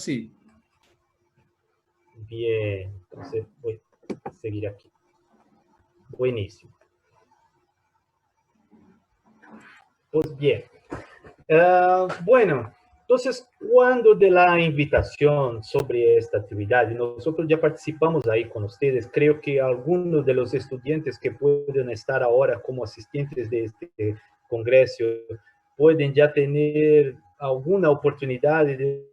Sí. Bien, entonces voy a seguir aquí. Buenísimo. Pues bien. Bueno, entonces, cuando de la invitación sobre esta actividad, nosotros ya participamos ahí con ustedes, creo que algunos de los estudiantes que pueden estar ahora como asistentes de este congreso pueden ya tener alguna oportunidad de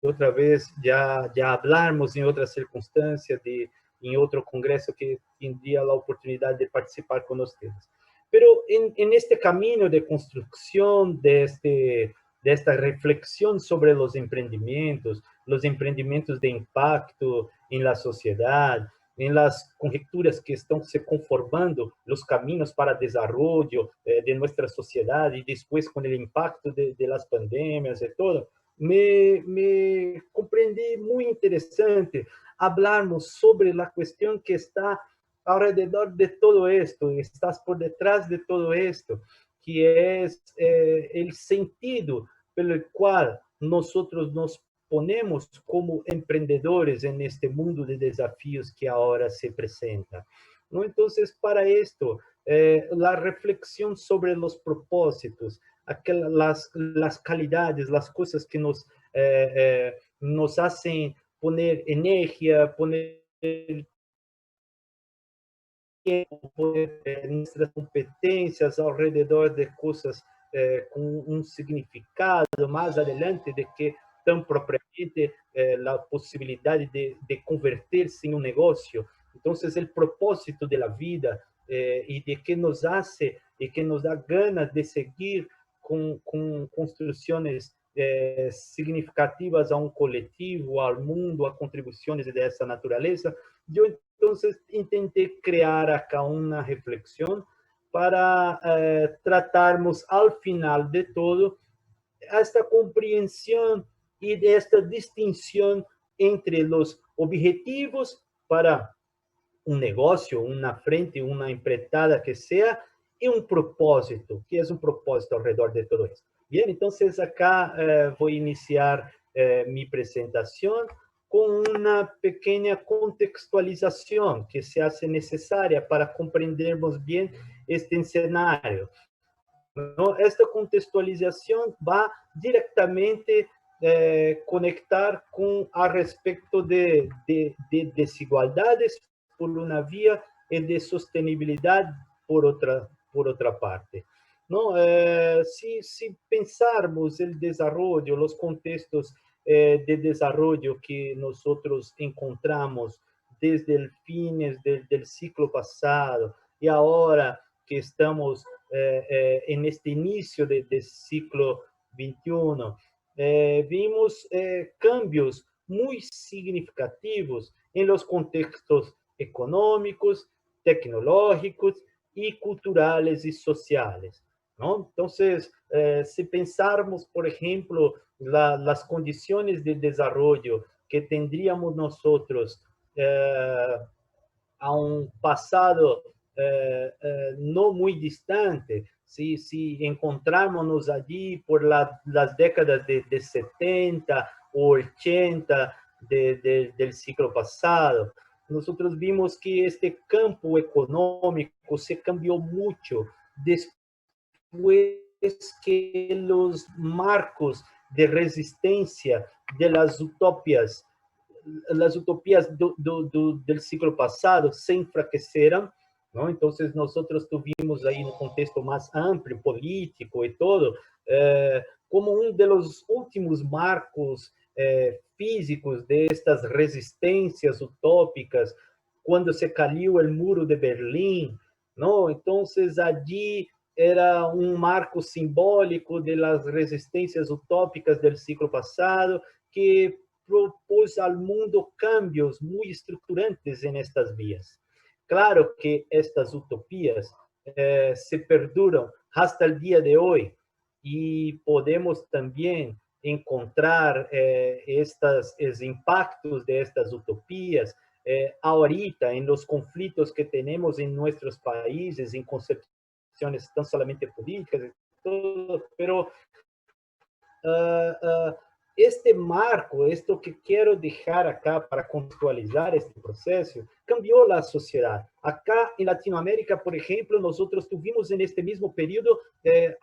otra vez ya hablarmos en otras circunstancias, en otro congreso que tendría la oportunidad de participar con ustedes. Pero en este camino de construcción de esta reflexión sobre los emprendimientos de impacto en la sociedad, en las conjecturas que están se conformando, los caminos para desarrollo de nuestra sociedad y después con el impacto de las pandemias y todo, me comprendí muy interesante hablarnos sobre la cuestión que está alrededor de todo esto, estás por detrás de todo esto, que es el sentido pelo cual nosotros nos ponemos como emprendedores en este mundo de desafíos que ahora se presenta. ¿No? Entonces, para esto, la reflexión sobre los propósitos, las calidades, las cosas que nos hacen poner energía, poner tiempo, poner nuestras competencias alrededor de cosas con un significado más adelante de que tan propiamente la posibilidad de convertirse en un negocio. Entonces, el propósito de la vida y de que nos hace y que nos da ganas de seguir con construcciones significativas a un colectivo, al mundo, a contribuciones de esa naturaleza. Yo entonces intenté crear acá una reflexión para tratarmos al final de todo esta comprensión y de esta distinción entre los objetivos para un negocio, una frente, una empreitada que sea, y un propósito, que es un propósito alrededor de todo eso. Bien, entonces acá voy a iniciar mi presentación con una pequeña contextualización que se hace necesaria para comprendermos bien este escenario. ¿No? Esta contextualización va directamente conectar con a respecto de desigualdades por una vía y de sostenibilidad por otra parte. ¿No? Si pensarmos el desarrollo, los contextos de desarrollo que nosotros encontramos desde el fines del ciclo pasado y ahora que estamos en este inicio de ciclo 21, vimos cambios muy significativos en los contextos económicos, tecnológicos y culturales y sociales. ¿No? Entonces, si pensarmos, por ejemplo, las condiciones de desarrollo que tendríamos nosotros a un pasado no muy distante, si encontráramos allí por las décadas de 70 o 80 del siglo pasado, nosotros vimos que este campo económico se cambió mucho después que los marcos de resistencia de las utopías del siglo pasado se enfraqueceram, ¿no? Entonces nosotros tuvimos ahí un contexto más amplio, político y todo, como uno de los últimos marcos físicos de estas resistencias utópicas, cuando se cayó el muro de Berlín, ¿no? Entonces allí era un marco simbólico de las resistencias utópicas del siglo pasado que propôs al mundo cambios muy estructurantes en estas vías. Claro que estas utopías se perduran hasta el día de hoy y podemos también encontrar estos impactos de estas utopías ahorita en los conflictos que tenemos en nuestros países, en concepciones tan solamente políticas, todo, pero este marco, esto que quiero dejar acá para contextualizar este proceso, cambió la sociedad. Acá en Latinoamérica, por ejemplo, nosotros tuvimos en este mismo periodo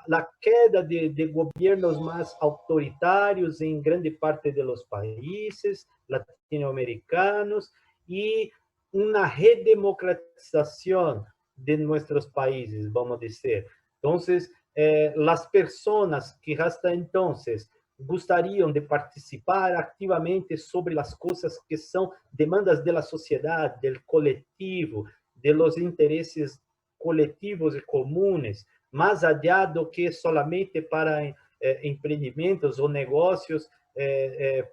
la queda de gobiernos más autoritarios en grande parte de los países latinoamericanos y una redemocratización de nuestros países, vamos a decir. Entonces, las personas que hasta entonces gostariam de participar ativamente sobre as coisas que são demandas da sociedade, do coletivo, de los interesses coletivos e comuns, mais allá do que solamente para empreendimentos ou negócios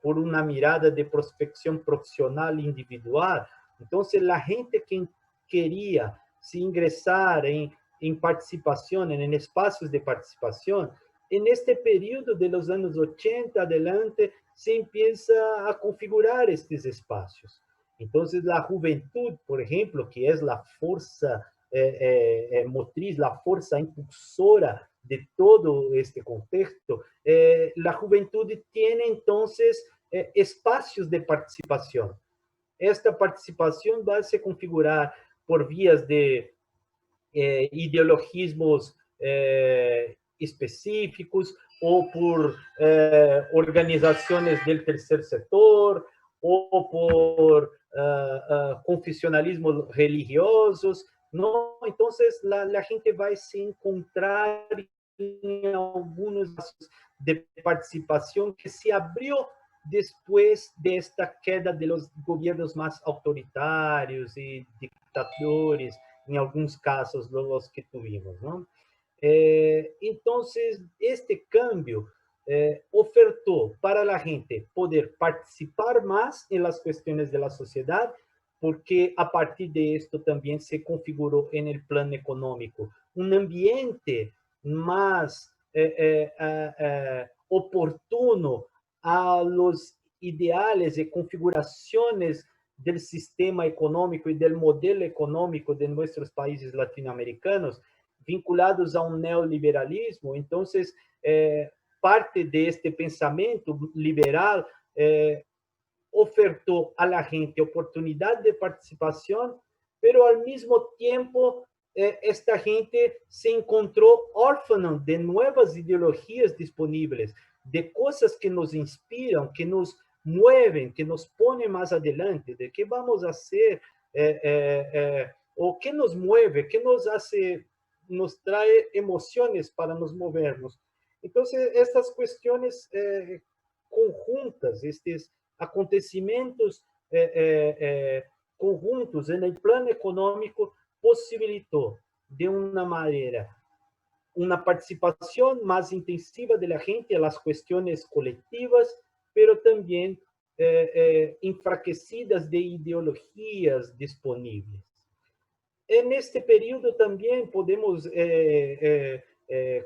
por uma mirada de prospecção profissional individual. Então, a gente que queria se ingressar em participação, em espaços de participação, en este periodo de los años 80 adelante se empieza a configurar estos espacios. Entonces, la juventud, por ejemplo, que es la fuerza motriz, la fuerza impulsora de todo este contexto, la juventud tiene entonces espacios de participación. Esta participación va a se configurar por vías de ideologismos específicos ou por organizações do terceiro setor ou por confessionalismos religiosos. Não, então, a gente vai se encontrar em alguns de participação que se abriu depois desta queda de los governos mais autoritários e ditadores, em alguns casos, los que tuvimos, não? Então, este câmbio ofertou para a gente poder participar mais em las questões da sociedade, porque a partir de esto também se configurou en el plano econômico um ambiente mais oportuno a los ideales e configurações do sistema econômico e do modelo econômico de nossos países latino-americanos, vinculados a um neoliberalismo. Então, parte deste pensamento liberal ofertou a la gente oportunidade de participação, pero ao mesmo tempo esta gente se encontrou órfã de novas ideologias disponíveis, de coisas que nos inspiram, que nos mueven, que nos ponen más adelante, de qué vamos a hacer, o qué nos mueve, qué nos hace, nos trae emociones para nos movernos. Entonces, estas cuestiones conjuntas, estes acontecimentos conjuntos en el plano económico posibilitó de una manera una participación más intensiva de la gente a las cuestiones colectivas, pero también enfraquecidas de ideologías disponibles. En este periodo también podemos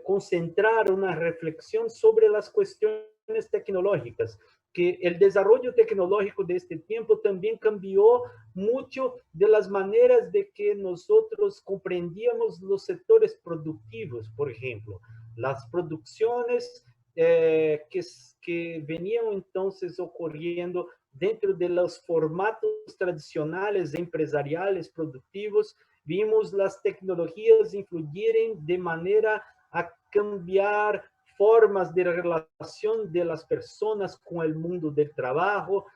concentrar una reflexión sobre las cuestiones tecnológicas, que el desarrollo tecnológico de este tiempo también cambió mucho de las maneras de que nosotros comprendíamos los sectores productivos, por ejemplo, las producciones que venían entonces ocurriendo dentro de los formatos tradicionales empresariales productivos. Vimos las tecnologías influir de manera a cambiar formas de relación de las personas con el mundo del trabajo.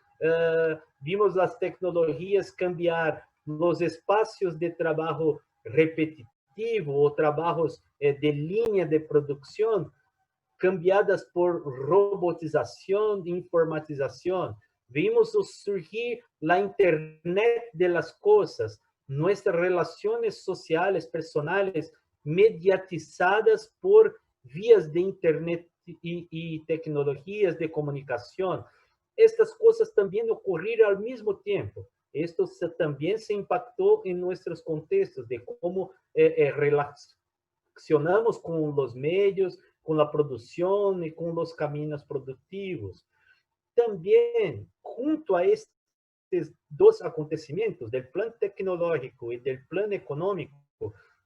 Vimos las tecnologías cambiar los espacios de trabajo repetitivo o trabajos de línea de producción, cambiadas por robotización, informatización. Vimos surgir la Internet de las cosas, nuestras relaciones sociales, personales, mediatizadas por vías de Internet y tecnologías de comunicación. Estas cosas también ocurrieron al mismo tiempo. Esto también se impactó en nuestros contextos de cómo relacionamos con los medios, con la producción y con los caminos productivos. También, junto a estos dos acontecimientos, del plano tecnológico y del plano económico,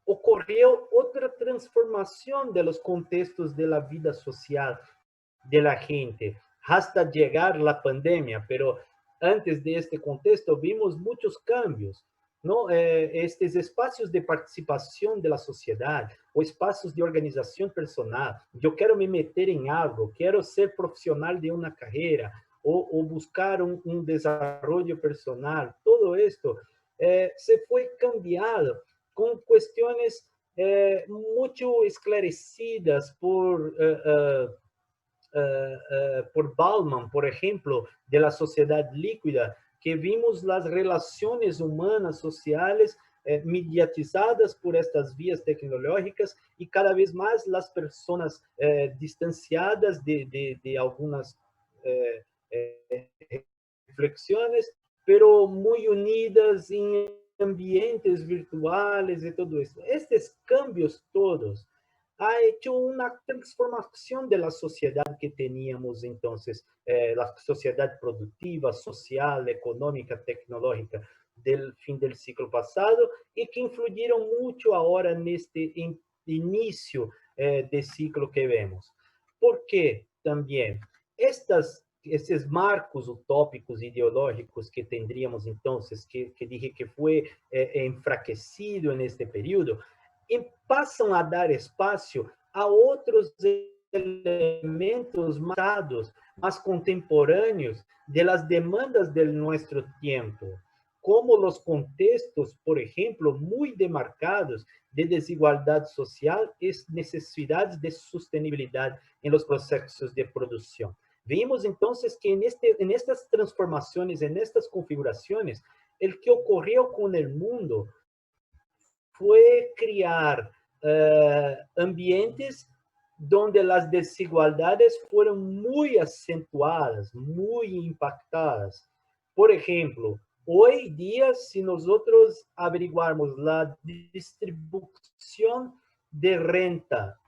ocurrió otra transformación de los contextos de la vida social de la gente. hasta llegar la pandemia, pero antes de este contexto vimos muchos cambios, ¿no? Estos espacios de participación de la sociedad o espacios de organización personal. Yo quiero me meter en algo, quiero ser profesional de una carrera o buscar un desarrollo personal. Todo esto se fue cambiado con cuestiones mucho esclarecidas por Bauman, por ejemplo, de la sociedad líquida, que vimos las relaciones humanas, sociales, mediatizadas por estas vías tecnológicas y cada vez más las personas distanciadas de algunas eh, reflexiones, pero muy unidas en ambientes virtuales y todo esto. Estos cambios todos ha hecho una transformación de la sociedad que teníamos entonces, la sociedad productiva, social, económica, tecnológica del fin del siglo pasado y que influyeron mucho ahora en este inicio de ciclo que vemos. ¿Por qué también? Esses marcos utópicos ideológicos que tendríamos entonces, que dije que fue enfraquecido en este período, e passam a dar espaço a outros elementos mais contemporâneos de las demandas de nosso tempo, como os contextos, por exemplo, muito demarcados de desigualdade social e necessidades de sustentabilidade em los processos de produção. Vimos então que en estas transformações, en estas configurações, o que ocorreu com o mundo fue crear ambientes donde las desigualdades fueron muy acentuadas, muy impactadas. Por ejemplo, hoy día, si nosotros averiguarmos la distribución de renta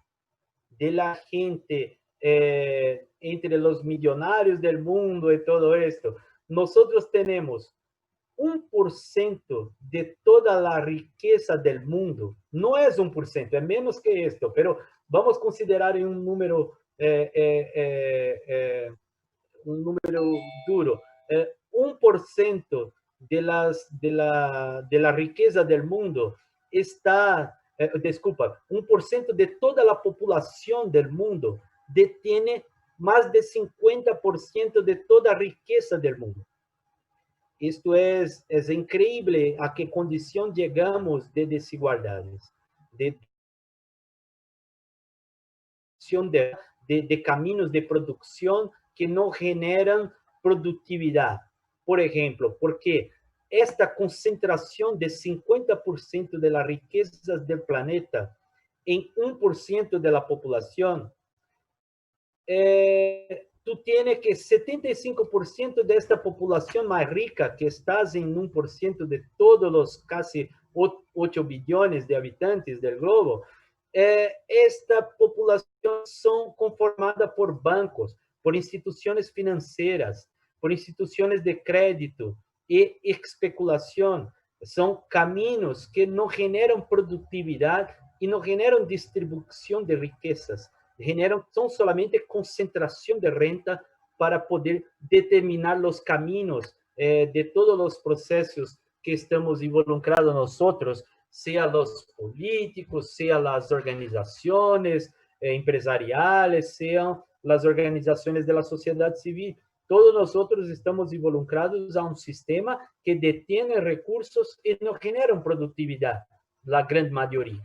de la gente entre los millonarios del mundo y todo esto, nosotros tenemos 1% de toda la riqueza del mundo. No es 1%, es menos que esto, pero vamos a considerar un número, un número duro. 1% de la riqueza del mundo está, disculpa, 1% de toda la población del mundo detiene más de 50% de toda riqueza del mundo. Isto é incrível a que condição chegamos de desigualdades, de caminhos de produção que não generam produtividade. Por exemplo, porque esta concentração de 50% de las riquezas do planeta em 1% da população tú tienes que 75% de esta población más rica, que estás en 1% de todos los casi 8 billones de habitantes del globo, esta población son conformada por bancos, por instituciones financieras, por instituciones de crédito y especulación. Son caminos que no generan productividad y no generan distribución de riquezas. Son solamente concentración de renta para poder determinar los caminos de todos los procesos que estamos involucrados nosotros, sea los políticos, sea las organizaciones empresariales, sean las organizaciones de la sociedad civil. Todos nosotros estamos involucrados a un sistema que detiene recursos y no genera productividad, la gran mayoría.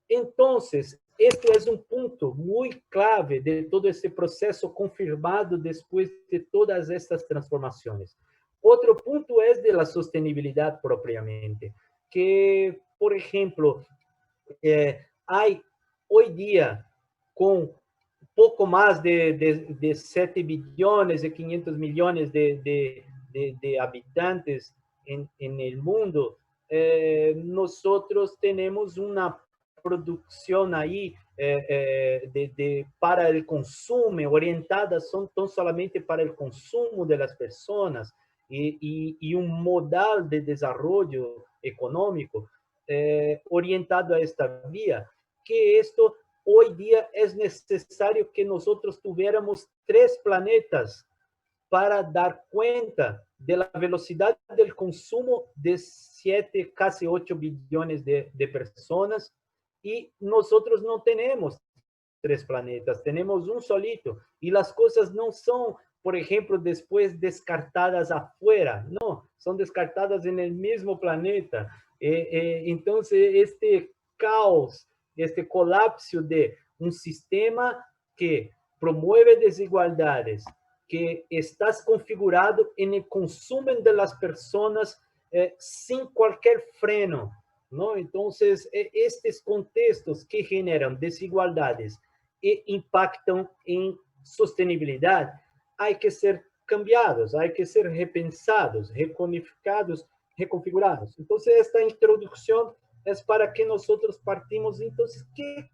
Entonces, este es un punto muy clave de todo ese proceso confirmado después de todas estas transformaciones. Otro punto es de la sostenibilidad propiamente, que, por ejemplo, hay hoy día con poco más de 7 billones y 500 millones de habitantes en el mundo, nosotros tenemos una producción ahí para el consumo, orientadas son solamente para el consumo de las personas y un modal de desarrollo económico orientado a esta vía, que esto hoy día es necesario que nosotros tuviéramos 3 planetas para dar cuenta de la velocidad del consumo de 7, casi 8 billones de personas, y nosotros no tenemos 3 planetas, tenemos un solito, y las cosas no son, por ejemplo, después descartadas afuera, no, son descartadas en el mismo planeta. Entonces, este caos, este colapso de un sistema que promueve desigualdades, que estás configurado en el consumo de las personas sin cualquier freno, ¿no? Entonces, estos contextos que generan desigualdades e impactam em sostenibilidade, há que ser cambiados, há que ser repensados, recodificados, reconfigurados. Então, esta introdução é para que nós partimos. Então,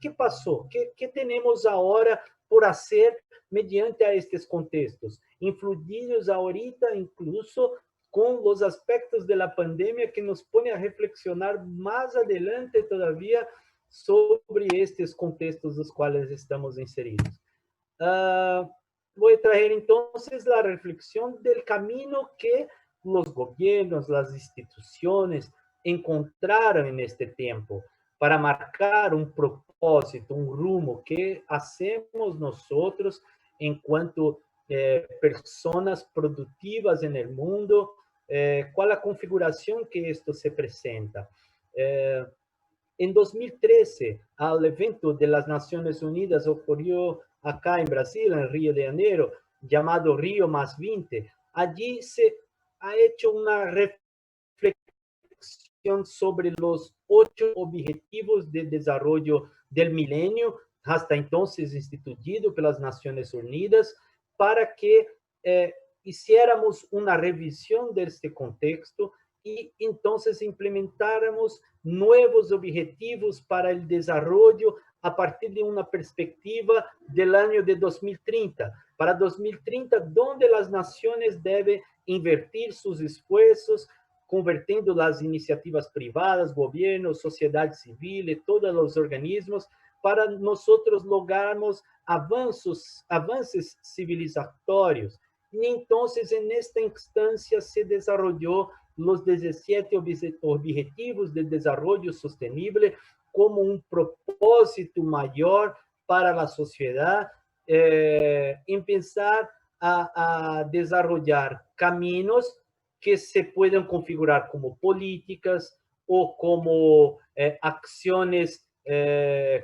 que passou? Que temos agora por fazer mediante a estes contextos, influidos ahorita incluso com os aspectos da pandemia que nos põe a reflexionar mais adelante todavía sobre estes contextos dos quais estamos inseridos. Vou trazer então a reflexão do caminho que os governos, as instituições encontraram neste tempo para marcar um propósito, um rumo que hacemos nós enquanto pessoas produtivas no mundo, qual a configuração que isto se apresenta. En 2013, al evento de las Naciones Unidas ocurrió acá en Brasil, en Río de Janeiro, llamado Río Más 20. Allí se ha hecho una reflexión sobre los 8 objetivos de desarrollo del milenio, hasta entonces instituido por las Naciones Unidas, para que hiciéramos una revisión de este contexto y entonces implementáramos nuevos objetivos para el desarrollo a partir de una perspectiva del año de 2030. Para 2030, donde las naciones deben invertir sus esfuerzos, convirtiendo las iniciativas privadas, gobiernos, sociedad civil y todos los organismos, para nosotros lograrmos avances civilizatorios. Y entonces, en esta instancia, se desarrolló los 17 Objetivos de Desarrollo Sostenible como un propósito mayor para la sociedad, empezar a desarrollar caminos que se puedan configurar como políticas o como acciones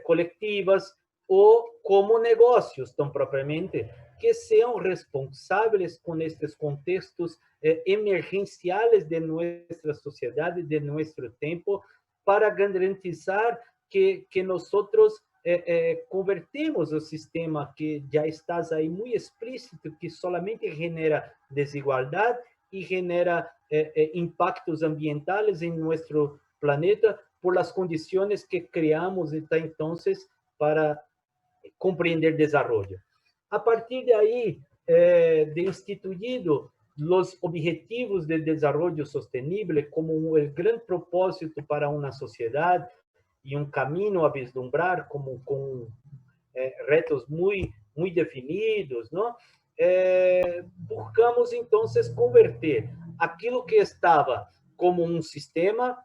colectivas o como negocios, tan propriamente, que sean responsables con estos contextos emergenciales de nuestra sociedad, de nuestro tiempo, para garantizar que nosotros convertimos el sistema que ya está ahí muy explícito, que solamente genera desigualdad y genera impactos ambientales en nuestro planeta por las condiciones que creamos entonces para compreender desarrollo. A partir de aí, de instituído os Objetivos de Desarrollo Sostenible como o grande propósito para uma sociedade e um caminho a vislumbrar, como com retos muito definidos, não? Buscamos, então, converter aquilo que estava como um sistema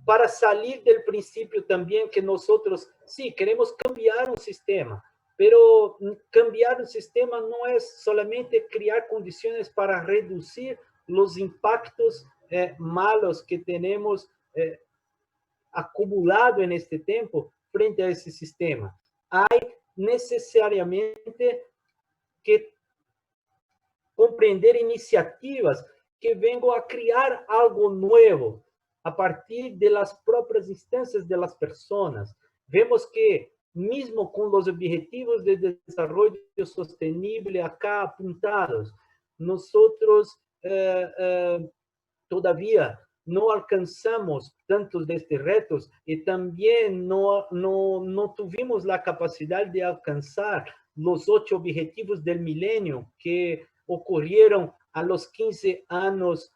para salir del princípio também que nós, sim, queremos cambiar um sistema, pero cambiar um sistema não é solamente criar condições para reduzir os impactos malos que temos acumulado neste tempo frente a esse sistema. Há necessariamente que compreender iniciativas que venham a criar algo novo a partir de las próprias instâncias de las personas. Vemos que, mesmo com os Objetivos de Desarrollo Sostenible acá apuntados, nosotros todavía não alcançamos tantos destes retos e também não tivemos a capacidade de alcançar os 8 Objetivos del Milenio que ocorreram a los 15 anos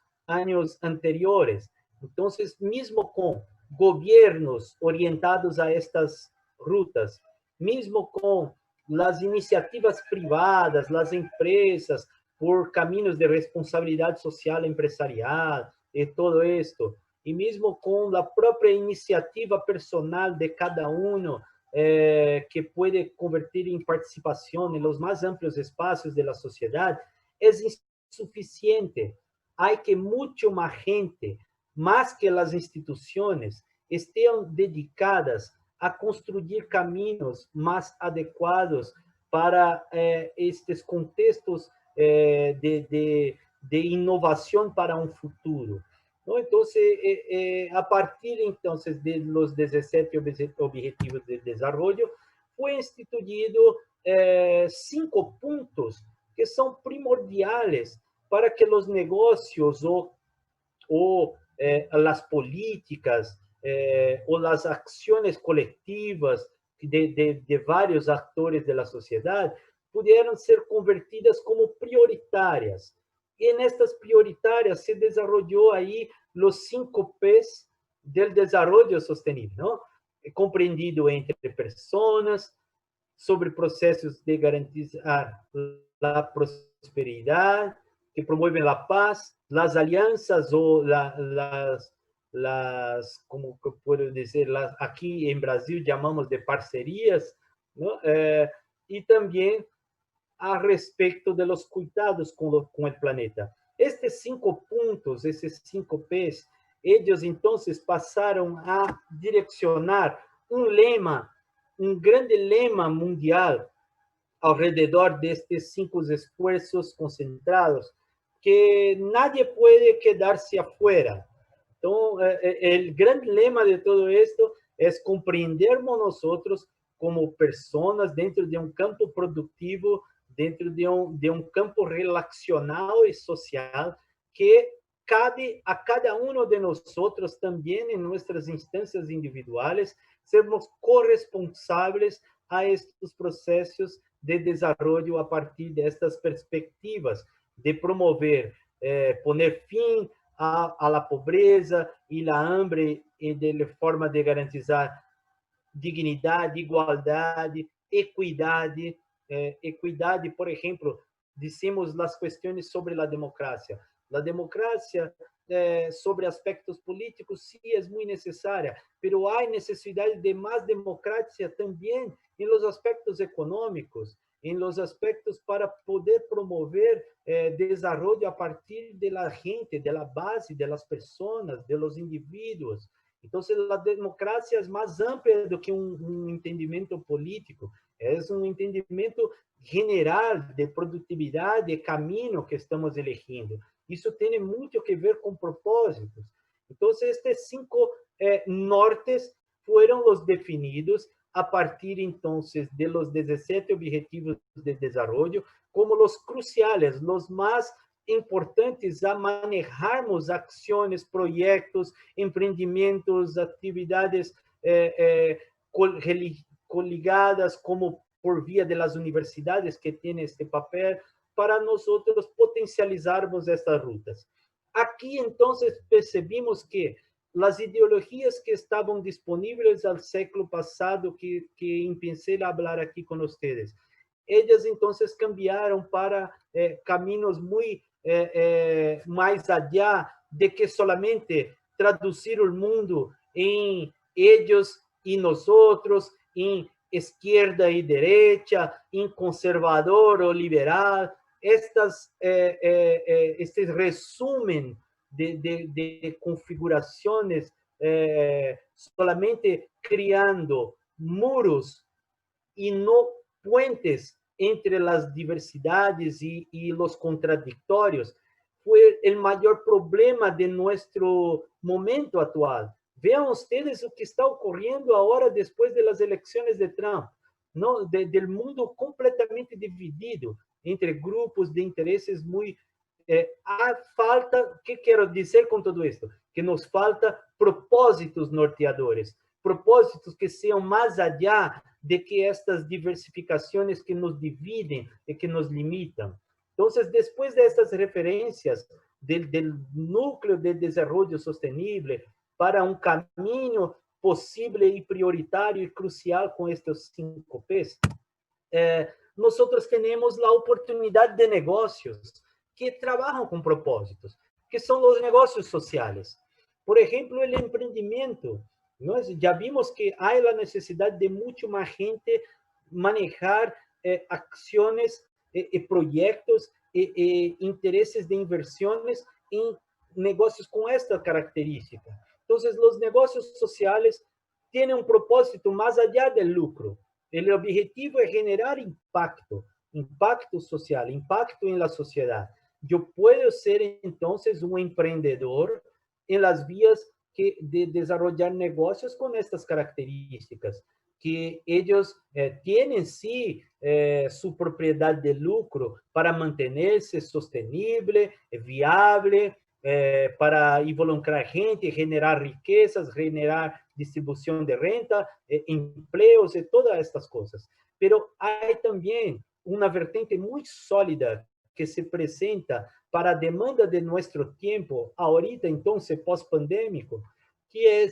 anteriores. Então, mesmo com governos orientados a estas rutas, mesmo com as iniciativas privadas, as empresas, por caminhos de responsabilidade social empresarial e todo isto, e mesmo com a própria iniciativa personal de cada um, que pode convertir em participação em los mais amplos espaços da sociedade, é insuficiente. Há que muita mais gente, mais que as instituições, estejam dedicadas a construir caminhos mais adequados para estes contextos de inovação para um futuro. ¿No? Entonces, a partir entonces de los 17 Objetivos de Desarrollo, fue instituido 5 puntos que são primordiales para que os negócios ou as políticas ou as ações coletivas de vários atores da sociedade pudieran ser convertidas como prioritárias. E nestas prioritárias se desarrollou aí os 5 P's del desarrollo sostenible, ¿no? Compreendido entre pessoas, sobre processos de garantizar a prosperidade, que promovem a paz, as alianças ou como posso dizer, aqui em Brasil chamamos de parcerias, ¿no? E também a respeito de los cuidados com o planeta. Estes 5 pontos, esses 5 P's, eles então passaram a direcionar lema, grande lema mundial ao redor destes 5 esforços concentrados, que nadie pode quedar-se afuera. Então, o grande lema de todo esto é compreendermos nós como pessoas dentro de campo produtivo, dentro de campo relacional e social, que cabe a cada de nós também, em nossas instâncias individuais, sermos corresponsáveis a estes processos de desenvolvimento a partir destas perspectivas, de promover, poner fim a la pobreza e la hambre, de forma de garantizar dignidade, igualdade, equidade. Equidade, por exemplo, dissemos as questões sobre a democracia. A democracia, sobre aspectos políticos, sim, é muito necessária, mas há necessidade de mais democracia também em los aspectos econômicos, em los aspectos para poder promover desenvolvimento a partir da gente, da base, das pessoas, dos indivíduos. Então, a democracia é mais ampla do que entendimento político, é entendimento general de produtividade, de caminho que estamos elegendo. Isso tem muito a ver com propósitos. Então, estes 5 nortes foram os definidos a partir, então, de los 17 Objetivos de Desarrollo como os cruciais, os mais importantes a manejarmos ações, projetos, empreendimentos, atividades coligadas, como por via das universidades que têm este papel, para nós potencializarmos estas rutas. Aqui, então, percebimos que as ideologias que estavam disponíveis ao século passado, que empecé a falar aqui com vocês, elas, então, cambiaram para caminhos muito mais allá de que solamente traduzir o mundo em eles e nós outros, em esquerda e direita, em conservador ou liberal. Este resumen de configurações solamente criando muros e no puentes entre as diversidades e os contraditórios, foi o maior problema de nosso momento atual. Vejam vocês o que está ocorrendo agora depois das eleições de Trump, não? Do mundo completamente dividido entre grupos de interesses muito... há falta, o que quero dizer com tudo isso? Que nos falta propósitos norteadores, propósitos que sejam mais allá de que estas diversificações que nos dividem e que nos limitam. Então, depois destas referências do núcleo de desenvolvimento sustentável para caminho posible y prioritario y crucial con estos 5 P's. Nosotros tenemos la oportunidad de negocios que trabajan con propósitos, que son los negocios sociales. Por ejemplo, el emprendimiento. ¿No? Ya vimos que hay la necesidad de mucho más gente manejar acciones, proyectos, intereses de inversiones en negocios con esta característica. Entonces, los negocios sociales tienen un propósito más allá del lucro. El objetivo es generar impacto, impacto social, impacto en la sociedad. Yo puedo ser entonces un emprendedor en las vías de desarrollar negocios con estas características, que ellos tienen sí su propiedad de lucro para mantenerse sostenible, viable, para involucrar gente, generar riquezas, generar distribución de renta, empleos y todas estas cosas. Pero hay también una vertente muy sólida que se presenta para a demanda de nuestro tiempo, ahorita entonces pós-pandêmico, que é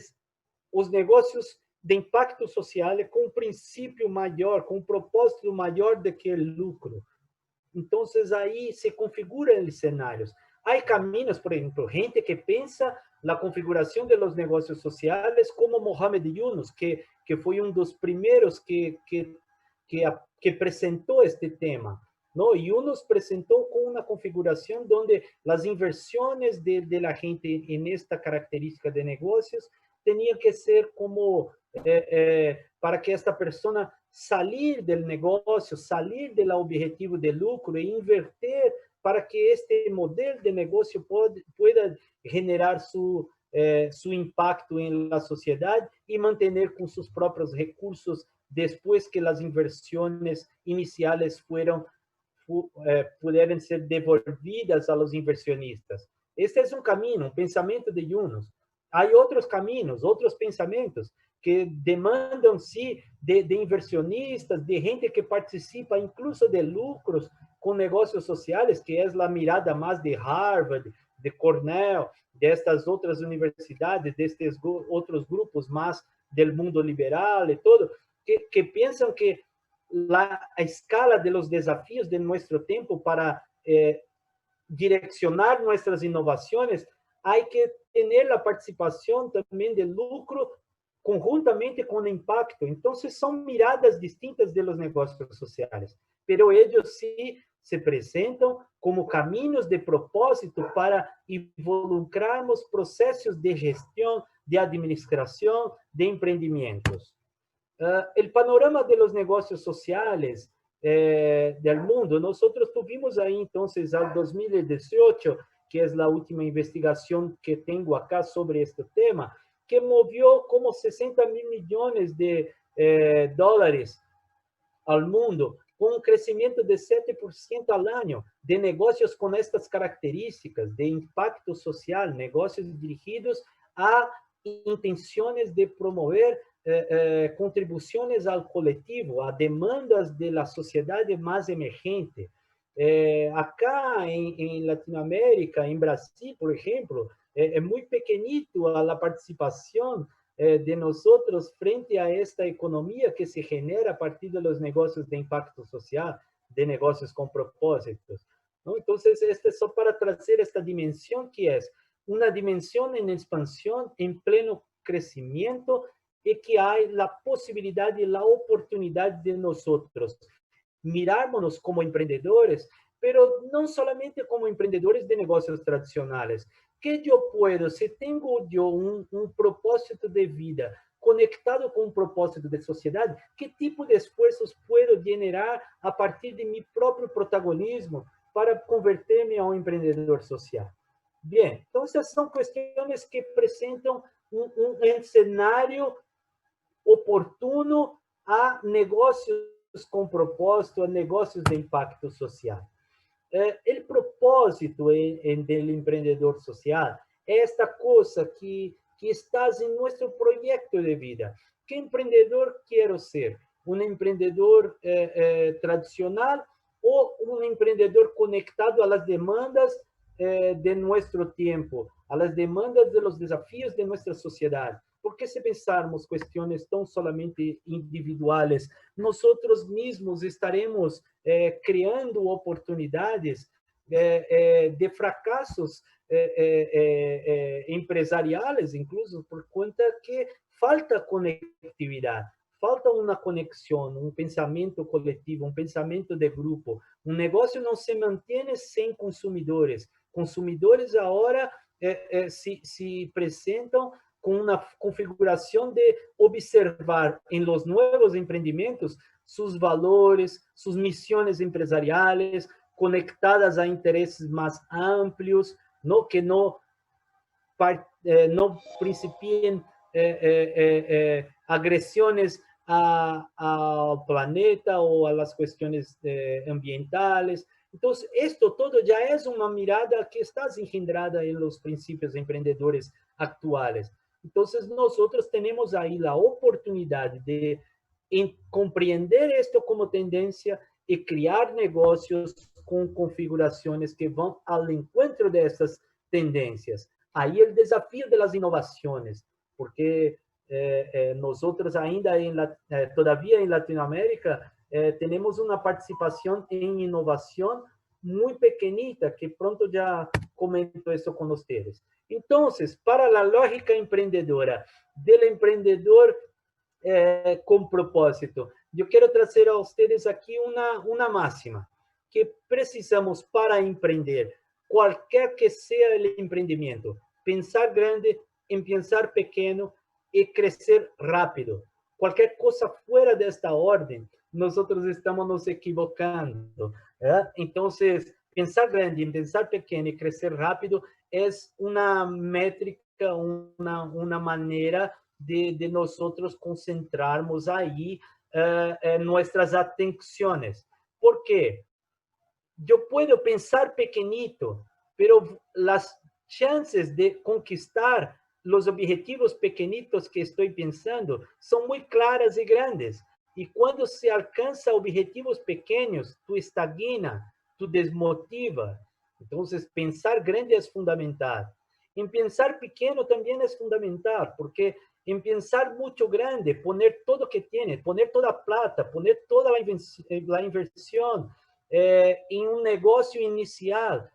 os negócios de impacto social com um princípio maior, com um propósito maior do que o lucro. Então, aí se configuram os cenários. Há caminhos, por exemplo, gente que pensa na configuração de los negócios sociais, como Mohamed Yunus, que foi um dos primeiros que apresentou este tema. ¿No? Y nos presentó con una configuración donde las inversiones de la gente en esta característica de negocios tenían que ser como para que esta persona salir del negocio, salir del objetivo de lucro e invertir para que este modelo de negocio pueda generar su impacto en la sociedad y mantener con sus propios recursos después que las inversiones iniciales puderem ser devolvidas a los inversionistas. Este é um caminho, um pensamento de Yunus. Há outros caminhos, outros pensamentos que demandam, sim, de inversionistas, de gente que participa incluso de lucros com negócios sociais, que é a mirada mais de Harvard, de Cornell, destas outras universidades, destes outros grupos mais do mundo liberal e todo, que pensam que a escala de los desafíos de nuestro tiempo para direccionar nuestras innovaciones, hay que tener la participación también del lucro conjuntamente con impacto. Entonces, son miradas distintas de los negocios sociales, pero ellos sí se presentan como caminos de propósito para involucrarnos procesos de gestión, de administración, de emprendimientos. El panorama de los negocios sociales del mundo, nosotros tuvimos ahí entonces al 2018, que es la última investigación que tengo acá sobre este tema, que movió como 60 mil millones de dólares al mundo, con un crecimiento de 7% al año de negocios con estas características de impacto social, negocios dirigidos a intenciones de promover contribuciones al colectivo, a demandas de la sociedad más emergente. Acá en Latinoamérica, en Brasil, por ejemplo, es muy pequeñito a la participación de nosotros frente a esta economía que se genera a partir de los negocios de impacto social, de negocios con propósitos, ¿no? Entonces, este es solo para traer esta dimensión que es una dimensión en expansión, en pleno crecimiento, y que hay la posibilidad y la oportunidad de nosotros mirarnos como emprendedores, pero no solamente como emprendedores de negocios tradicionales. ¿Qué yo puedo? Si tengo yo un propósito de vida conectado con un propósito de sociedad, ¿qué tipo de esfuerzos puedo generar a partir de mi propio protagonismo para convertirme a un emprendedor social? Bien, entonces son cuestiones que presentan un escenario oportuno a negócios com propósito, a negócios de impacto social. O propósito do empreendedor social é esta coisa que está em nosso projeto de vida. Que empreendedor quero ser? Um empreendedor tradicional ou um empreendedor conectado às demandas de nosso tempo, às demandas de los desafios de nossa sociedade? porque se pensarmos cuestiones tão solamente individuales, nosotros mismos estaremos creando oportunidades de fracasos empresariales, incluso por cuenta que falta conectividad, falta uma conexão, um pensamento coletivo, um pensamento de grupo. Um negócio não se mantém sem consumidores. Consumidores agora se apresentam com uma configuração de observar em los novos empreendimentos seus valores, suas missões empresariais, conectadas a interesses mais amplos, que não principiem agressões ao planeta ou às questões ambientales. Então, isto todo já é uma mirada que está engendrada em los princípios empreendedores actuales. Então, nós temos aí a oportunidade de compreender isto como tendência e criar negócios com configurações que vão ao encontro dessas tendências. Aí o desafio das inovações, porque nós ainda todavia em Latinoamérica temos uma participação em inovação muito pequenita, que pronto já comento isso com vocês. Então, para a lógica empreendedora, do empreendedor com propósito, eu quero trazer a vocês aqui uma máxima, que precisamos para empreender, qualquer que seja o empreendimento, pensar grande, em pensar pequeno e crescer rápido. Qualquer coisa fora desta ordem, nós estamos nos equivocando. Então, pensar grande, em pensar pequeno e crescer rápido é uma métrica, uma maneira de nós concentrarmos aí nossas atenções. ¿Por quê? Eu posso pensar pequenito, pero as chances de conquistar os objetivos pequenitos que estou pensando são muito claras e grandes. E quando se alcança objetivos pequenos, tu estagna, tu desmotiva. Então, pensar grande é fundamental. Em pensar pequeno também é fundamental, porque em pensar muito grande, poner todo que tem, poner toda a plata, poner toda a inversão em um negócio inicial,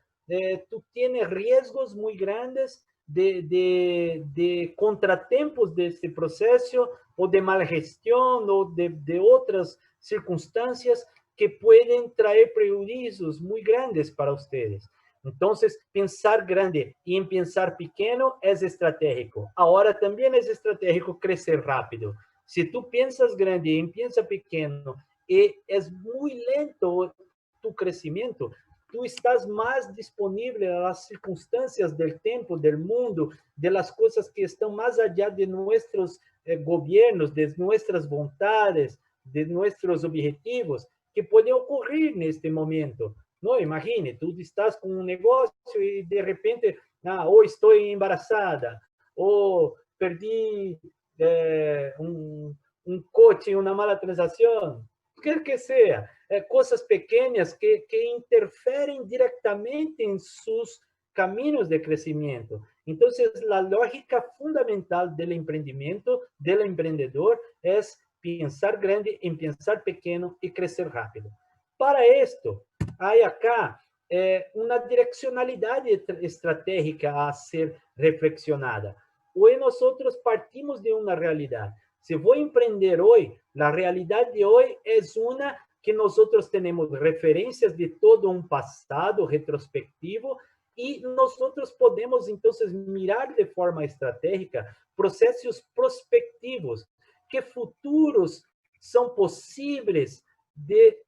tu tienes riesgos muito grandes de contratempos desse processo, ou de mal gestão, ou de outras circunstâncias que podem trazer prejuízos muito grandes para vocês. Então, pensar grande e em pensar pequeno é estratégico. Agora, também é estratégico crescer rápido. Se tu pensas grande e em pensa pequeno e é muito lento tu crescimento, tu estás mais disponível às circunstâncias do tempo, do mundo, das coisas que estão mais allá de nossos governos, de nossas vontades, de nossos objetivos, que podem ocorrer neste momento. Não, imagine, tu estás com um negócio e de repente, ou estou embaraçada, ou perdi um coche em uma mala transação, quer que seja, coisas pequenas que interferem diretamente em seus caminhos de crescimento. Então, a lógica fundamental do empreendimento, do empreendedor, é pensar grande, em pensar pequeno e crescer rápido. Para isto, há acá uma direcionalidade estratégica a ser reflexionada. Hoje nós partimos de uma realidade. Se vou empreender hoje, a realidade de hoje é uma que nós temos referências de todo um passado retrospectivo e nós podemos, então, mirar de forma estratégica processos prospectivos, que futuros são possíveis de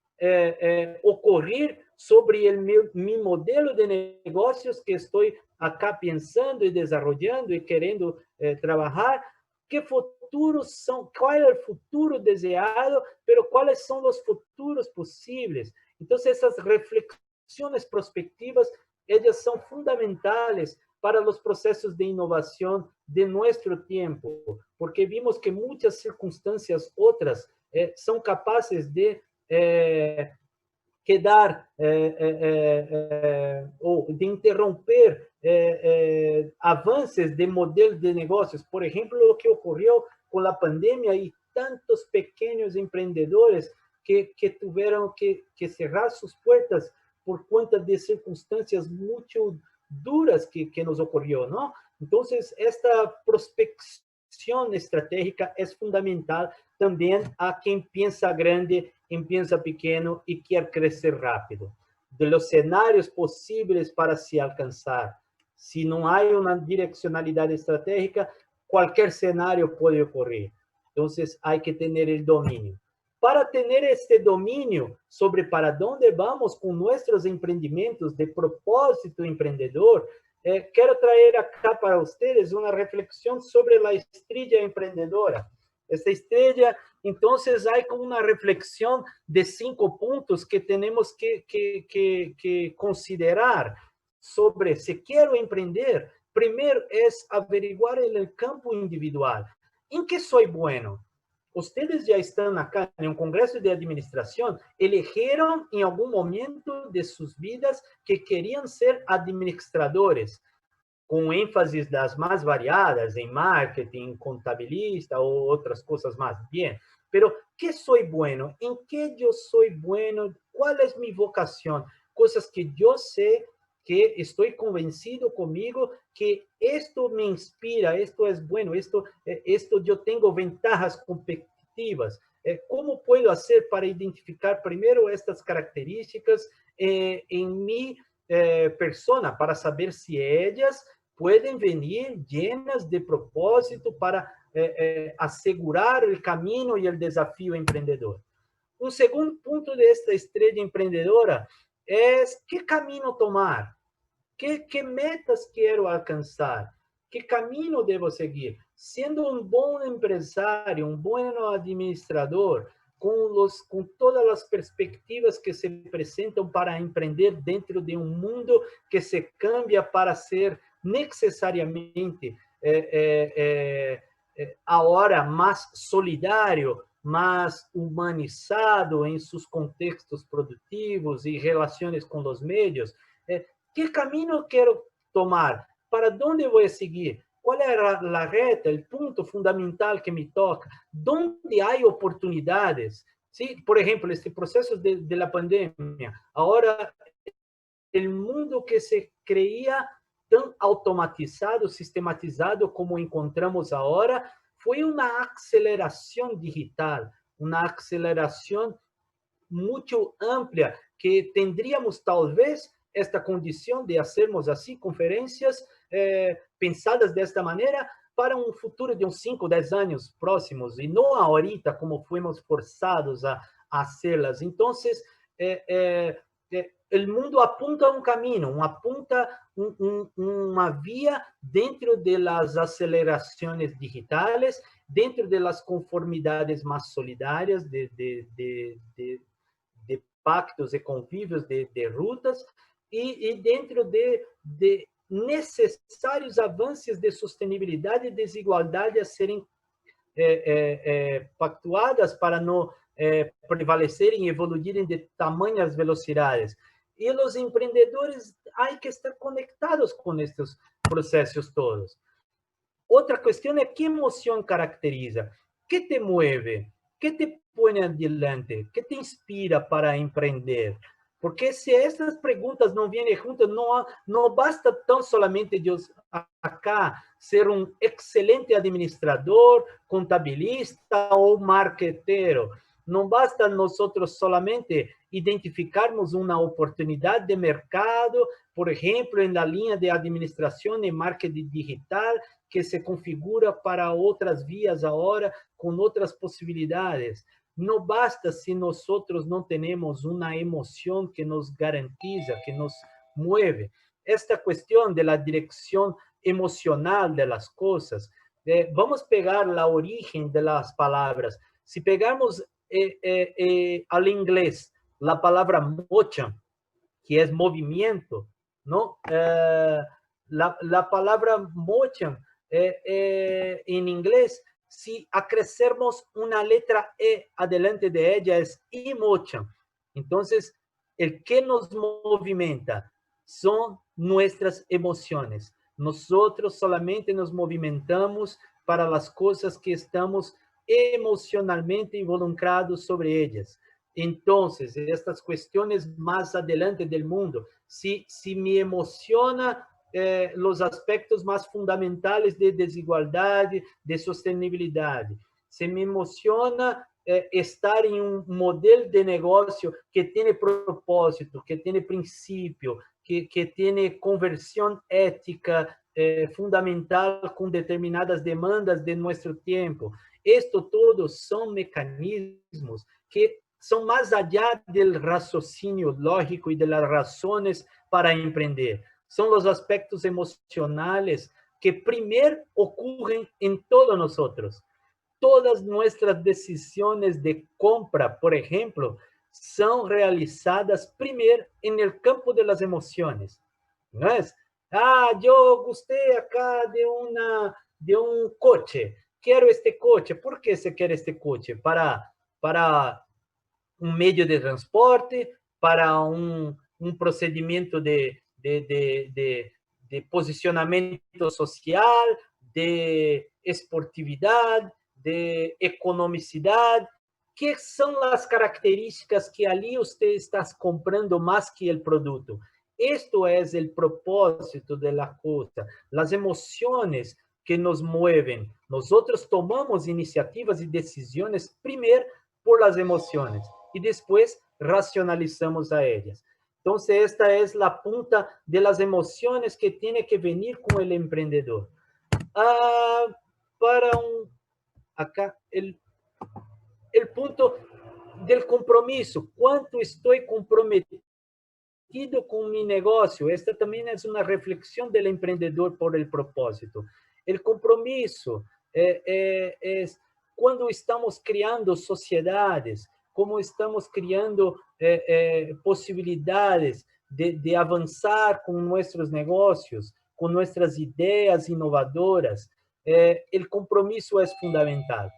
ocorrer sobre o meu modelo de negócios que estou acá pensando e desenvolvendo e querendo trabalhar, que futuros são, qual é o futuro desejado, pero quais são os futuros possíveis. Então, essas reflexões prospectivas, elas são fundamentais para os processos de inovação de nosso tempo, porque vimos que muitas circunstâncias outras são capazes de quedar ou de interromper avances de modelos de negocios. Por ejemplo, lo que ocurrió con la pandemia y tantos pequeños emprendedores que tuvieron que cerrar sus puertas por cuenta de circunstancias mucho duras que nos ocurrió, ¿no? Entonces, esta prospección estratégica es fundamental también a quien piensa grande, quien piensa pequeño y quiere crecer rápido. De los escenarios posibles para se alcanzar. Si no hay una direccionalidad estratégica, cualquier escenario puede ocurrir. Entonces, hay que tener el dominio. Para tener este dominio sobre para dónde vamos con nuestros emprendimientos de propósito emprendedor, quiero traer acá para ustedes una reflexión sobre la estrella emprendedora. Esta estrella, entonces, hay como una reflexión de 5 puntos que tenemos que considerar sobre si quiero emprender. Primero es averiguar en el campo individual. ¿En qué soy bueno? Ustedes ya están acá en un congreso de administración, eligieron en algún momento de sus vidas que querían ser administradores, con énfasis das más variadas en marketing, contabilista o otras cosas más. Bien, pero ¿qué soy bueno? ¿En qué yo soy bueno? ¿Cuál es mi vocación? Cosas que yo sé, que estoy convencido conmigo que esto me inspira, esto es bueno, esto yo tengo ventajas competitivas. ¿Cómo puedo hacer para identificar primero estas características en mi persona, para saber si ellas pueden venir llenas de propósito para asegurar el camino y el desafío emprendedor? Un segundo punto de esta estrella emprendedora es qué camino tomar, qué metas quiero alcanzar, qué camino debo seguir. Siendo un buen empresario, un buen administrador, con todas las perspectivas que se presentan para emprender dentro de un mundo que se cambia para ser necesariamente ahora más solidario, más humanizado en sus contextos productivos y relaciones con los medios. ¿Qué camino quiero tomar? ¿Para dónde voy a seguir? ¿Cuál es la reta, el punto fundamental que me toca? ¿Dónde hay oportunidades? ¿Sí? Por ejemplo, este proceso de la pandemia. Ahora, el mundo que se creía tan automatizado, sistematizado como encontramos ahora, fue una aceleración digital, una aceleración mucho amplia, que tendríamos tal vez esta condición de hacermos así conferencias pensadas de esta manera para un futuro de uns 5, 10 años próximos, y no ahorita como fuimos forzados a hacerlas. Entonces, el mundo apunta un camino, apunta una vía dentro de las aceleraciones digitales, dentro de las conformidades más solidarias de pactos, de convívios, de rutas, e dentro de necessários avanços de sustentabilidade e desigualdade a serem pactuadas para não prevalecerem e evoluírem de tamanhas velocidades. E os empreendedores há que estar conectados com estes processos todos. Outra questão é que emoção caracteriza, que te mueve, que te põe adelante, que te inspira para empreender. Porque se essas perguntas não vêm juntas, não basta tão somente de acá ser um excelente administrador, contabilista ou marqueteiro. Não basta nós solamente identificarmos uma oportunidade de mercado, por exemplo, na linha de administração e marketing digital, que se configura para outras vias agora, com outras possibilidades. Não basta se nós não temos uma emoção que nos garantiza, que nos mueve. Esta questão da direção emocional das coisas, vamos pegar a origem das palavras. Se pegarmos al inglés la palavra motion, que é movimento, ¿no? La palabra motion en inglés, si acrescermos una letra E adelante de ella, es emotion. Entonces, el que nos movimenta, son nuestras emociones. Nosotros solamente nos movimentamos para las cosas que estamos emocionalmente involucrados sobre ellas. Entonces, estas cuestiones más adelante del mundo, si me emociona los aspectos más fundamentales de desigualdad, de sostenibilidad, se me emociona estar en un modelo de negocio que tiene propósito, que tiene principio, que tiene conversión ética fundamental con determinadas demandas de nuestro tiempo. Esto todo son mecanismos que son más allá del raciocinio lógico y de las razones para emprender. Son los aspectos emocionales que primero ocurren en todos nosotros. Todas nuestras decisiones de compra, por ejemplo, son realizadas primero en el campo de las emociones. ¿No es? Yo gusté acá de un coche. Quiero este coche. ¿Por qué se quiere este coche? Para un medio de transporte, para un procedimiento de posicionamiento social, de esportividad, de economicidad. ¿Qué son las características que allí usted está comprando más que el producto? Esto es el propósito de la cosa, las emociones que nos mueven. Nosotros tomamos iniciativas y decisiones primero por las emociones y después racionalizamos a ellas. Entonces, esta es la punta de las emociones que tiene que venir con el emprendedor. Ah, acá, el punto del compromiso. ¿Cuánto estoy comprometido con mi negocio? Esta también es una reflexión del emprendedor por el propósito. El compromiso es cuando estamos creando sociedades, como estamos creando posibilidades de avanzar con nuestros negocios, con nuestras ideas inovadoras. El compromiso es fundamental.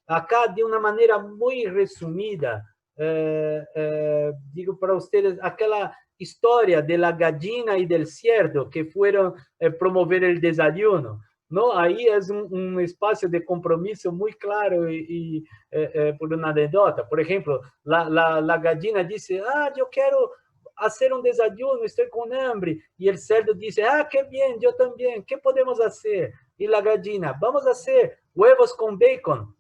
Acá, de una manera muy resumida, digo para ustedes, aquella historia de la gallina y del cerdo que fueron promover el desayuno, ¿no? Ahí es un espacio de compromiso muy claro y por una anécdota. Por ejemplo, la gallina dice, yo quiero hacer un desayuno, estoy con hambre. Y el cerdo dice, qué bien, yo también, ¿qué podemos hacer? Y la gallina, vamos a hacer huevos con bacon.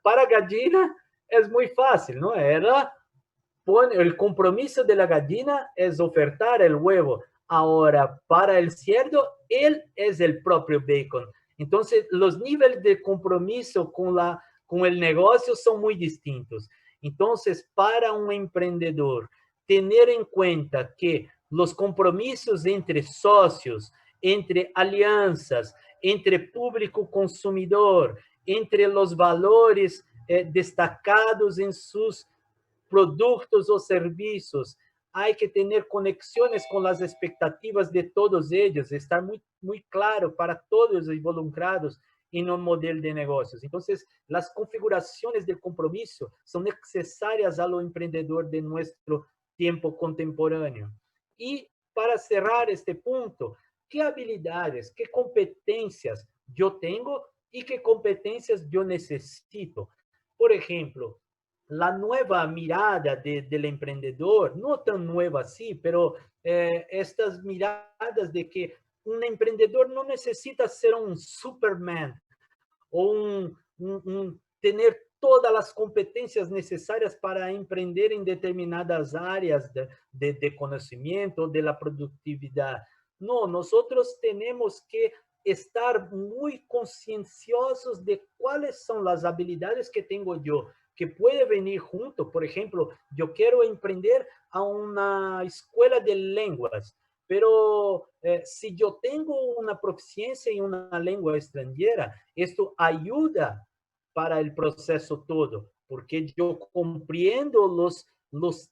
Para gallina es muy fácil, ¿no? El compromiso de la gallina es ofertar el huevo. Ahora, para el cerdo, él es el propio bacon. Entonces, los niveles de compromiso con el negocio son muy distintos. Entonces, para un emprendedor, tener en cuenta que los compromisos entre socios, entre alianzas, entre público consumidor, entre los valores destacados en sus productos o servicios, hay que tener conexiones con las expectativas de todos ellos, estar muy claro para todos los involucrados en un modelo de negocios. Entonces, las configuraciones del compromiso son necesarias a lo emprendedor de nuestro tiempo contemporáneo. Y para cerrar este punto, ¿qué habilidades, qué competencias yo tengo y qué competencias yo necesito? Por ejemplo, la nueva mirada del emprendedor, no tan nueva así, pero estas miradas de que un emprendedor no necesita ser un Superman o tener todas las competencias necesarias para emprender en determinadas áreas de conocimiento, de la productividad. No, nosotros tenemos que estar muy concienciosos de cuáles son las habilidades que tengo yo, que puede venir junto. Por ejemplo, yo quiero emprender a una escuela de lenguas, pero si yo tengo una proficiencia en una lengua extranjera, esto ayuda para el proceso todo, porque yo comprendo los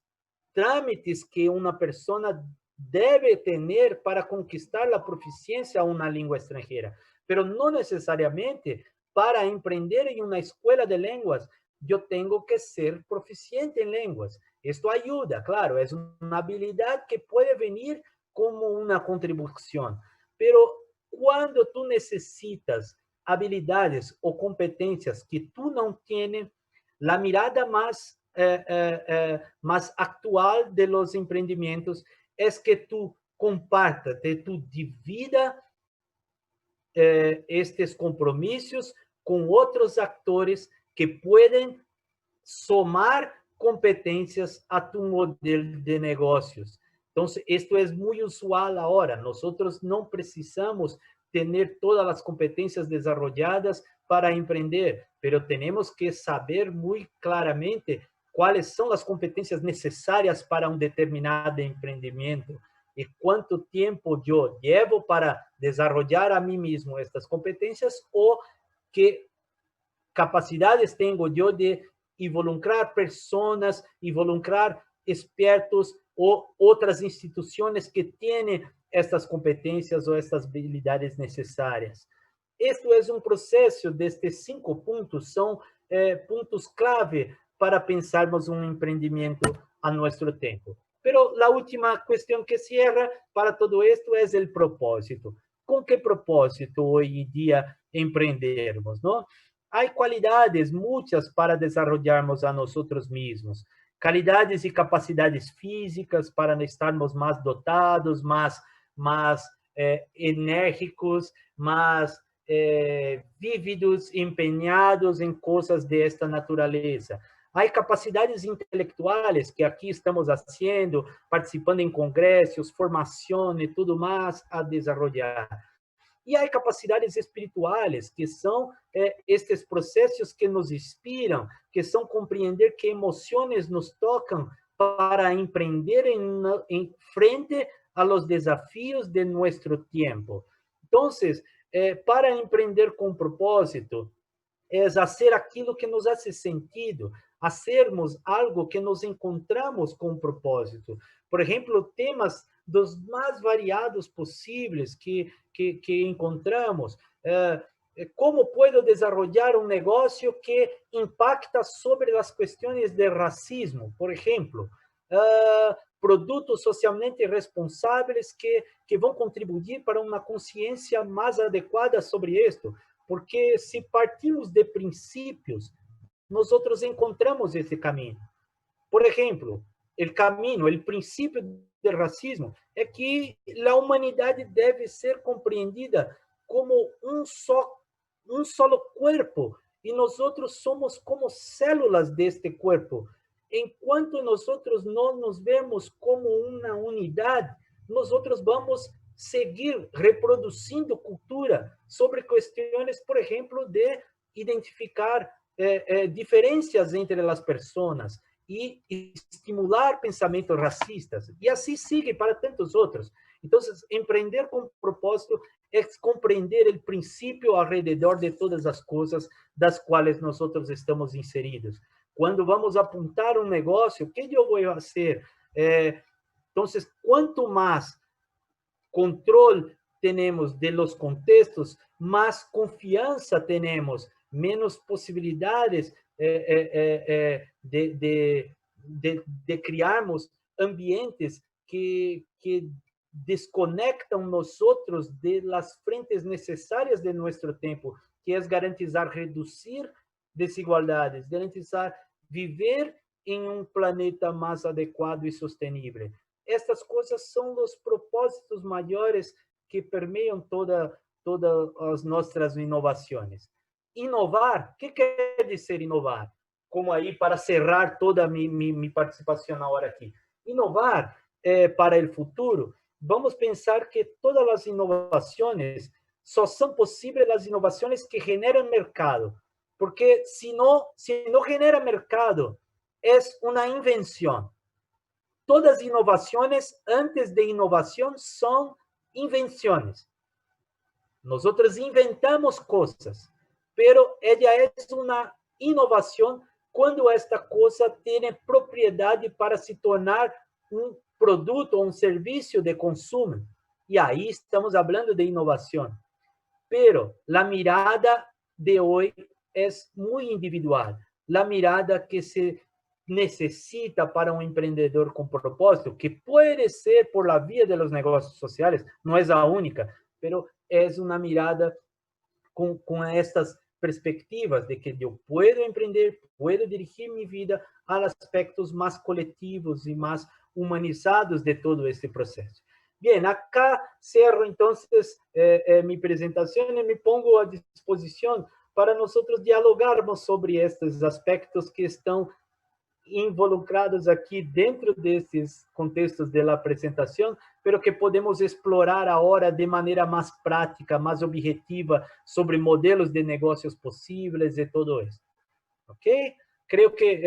trámites que una persona debe tener para conquistar la proficiencia a una lengua extranjera, pero no necesariamente para emprender en una escuela de lenguas yo tengo que ser proficiente en lenguas. Esto ayuda, claro, es una habilidad que puede venir como una contribución. Pero cuando tú necesitas habilidades o competencias que tú no tienes, la mirada más actual de los emprendimientos es que tú compartas, que tú divida estes compromissos com outros atores que podem somar competências a tu modelo de negócios. Então, isto é muito usual agora. Nós não precisamos ter todas as competências desenvolvidas para empreender, mas temos que saber muito claramente quais são as competências necessárias para um determinado empreendimento e quanto tempo eu levo para desenvolver a mim mesmo estas competências ou que capacidades tenho eu de involucrar pessoas, involucrar expertos ou outras instituições que têm estas competências ou estas habilidades necessárias. Este é um processo destes 5 pontos, são pontos clave para pensarmos um empreendimento a nosso tempo. Pero a última questão que cierra para todo esto é o propósito. Com que propósito hoje em dia empreendermos, não? Há qualidades muitas para desenvolvermos a nós mesmos. Qualidades e capacidades físicas para estarmos mais dotados, mais enérgicos, mais vívidos, empenhados em coisas desta natureza. Há capacidades intelectuais que aqui estamos fazendo, participando em congressos, formação e tudo mais a desenvolver. E há capacidades espirituais, que são estes processos que nos inspiram, que são compreender que emoções nos tocam para empreender em frente a los desafios de nosso tempo. Então, para empreender com propósito, é fazer aquilo que nos faz sentido, fazermos algo que nos encontramos com propósito. Por exemplo, temas dos mais variados possíveis que encontramos. Como posso desenvolver um negócio que impacta sobre as questões de racismo? Por exemplo, produtos socialmente responsáveis que vão contribuir para uma consciência mais adequada sobre isto. Porque se partimos de princípios, nós encontramos esse caminho. Por exemplo, o princípio do racismo é que a humanidade deve ser compreendida como um solo corpo e nós somos como células deste corpo. Enquanto nós não nos vemos como uma unidade, nós vamos seguir reproduzindo cultura sobre questões, por exemplo, de identificar diferenças entre as pessoas e estimular pensamentos racistas. E assim sigue para tantos outros. Então, empreender com propósito é compreender o princípio ao redor de todas as coisas das quais nós estamos inseridos. Quando vamos apontar um negócio, o que eu vou fazer? Então, quanto mais controle temos de los contextos, mais confiança temos, menos possibilidades de criarmos ambientes que desconectam nós outros de las frentes necessárias de nosso tempo, que é garantizar reduzir desigualdades, garantizar viver em um planeta mais adequado e sustentável. Estas coisas são os propósitos maiores que permeiam todas as nossas inovações. Inovar, o que quer dizer inovar? Como aí, para cerrar toda a minha participação na hora aqui. Inovar para o futuro, vamos pensar que todas as inovações só são possíveis as inovações que generam mercado. Porque se não genera mercado, é uma invenção. Todas as inovações, antes de inovação, são invenções. Nós inventamos coisas, pero ela é uma inovação quando esta coisa tem propriedade para se tornar um produto ou um serviço de consumo. E aí estamos falando de inovação. Pero a mirada de hoje é muito individual. A mirada que se necesita para um empreendedor com propósito, que pode ser por la via de los negócios sociais, não é a única, pero é uma mirada com estas perspectivas de que eu puedo empreender, puedo dirigir minha vida a aspectos mais coletivos e mais humanizados de todo este processo. Bem, acá cerro então minha apresentação e me pongo à disposição para nós dialogarmos sobre estes aspectos que estão involucrados aqui dentro desses contextos da apresentação, pero que podemos explorar agora de maneira mais prática, mais objetiva, sobre modelos de negócios possíveis e tudo isso. Ok? Creio que